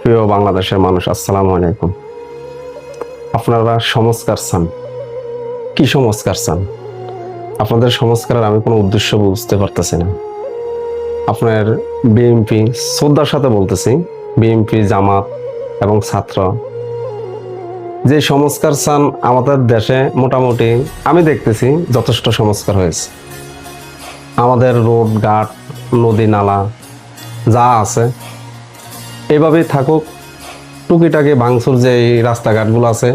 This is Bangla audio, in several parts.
প্রিয় বাংলাদেশের মানুষ, আসসালামু আলাইকুম। আপনারা সংস্কার চান, কি সংস্কার চান? আপনাদের সংস্কারের আমি কোনো উদ্দেশ্য বুঝতে পারতেছি না। আপনার বিএনপি, শ্রদ্ধার সাথে বলতেছি, বিএনপি, জামাত এবং ছাত্র যে সংস্কার চান, আমাদের দেশে মোটামুটি আমি দেখতেছি যথেষ্ট সংস্কার হয়েছে। আমাদের রোড ঘাট, নদী নালা যা আছে এভাবেই থাকুক। টুকিটাকি ভাঙচুর যে এই রাস্তাঘাটগুলো আছে,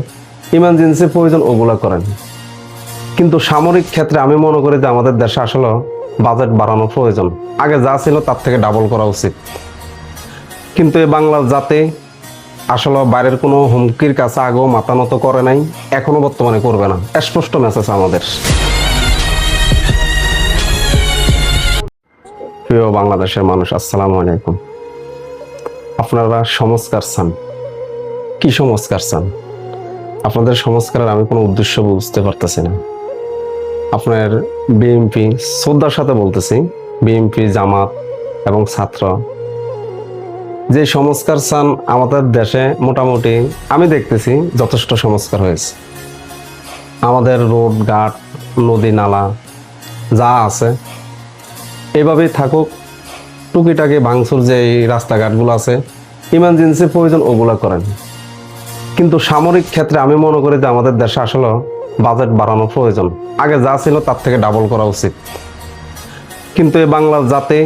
ইমার্জেন্সি প্রয়োজন ওগুলো করেন। কিন্তু সামরিক ক্ষেত্রে আমি মনে করি যে আমাদের দেশে আসলে বাজেট বাড়ানো প্রয়োজন। আগে যা ছিল তার থেকে ডাবল করা উচিত। কিন্তু এই বাংলার জাতি আসলে বাইরের কোনো হুমকির কাছে আগেও মাথা নত করে নাই, এখনো বর্তমানে করবে না। স্পষ্ট মেসেজ আমাদের। প্রিয় বাংলাদেশের মানুষ, আসসালামু আলাইকুম। আপনারা সংস্কার চান, কি সংস্কার চান? আপনাদের সংস্কারের আমি কোনো উদ্দেশ্য বুঝতে পারতেছি না। আপনার বিএনপি, শ্রদ্ধার সাথে বলতেছি, বিএনপি, জামাত এবং ছাত্র যে সংস্কার চান, আমাদের দেশে মোটামুটি আমি দেখতেছি যথেষ্ট সংস্কার হয়েছে। আমাদের রোড ঘাট, নদী নালা যা আছে এভাবেই থাকুক। টুকিটাকি ভাঙচুর যে এই রাস্তাঘাটগুলো আছে, ইমার্জেন্সি প্রয়োজন ওগুলো করেন। কিন্তু সামরিক ক্ষেত্রে আমি মনে করি যে আমাদের দেশে আসলে বাজেট বাড়ানো প্রয়োজন। আগে যা ছিল তার থেকে ডাবল করা উচিত। কিন্তু এই বাংলার জাতি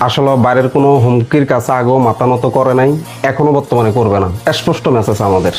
আসলে বাইরের কোনো হুমকির কাছে আগেও মাথা নত করে নাই, এখনো বর্তমানে করবে না। স্পষ্ট মেসেজ আমাদের।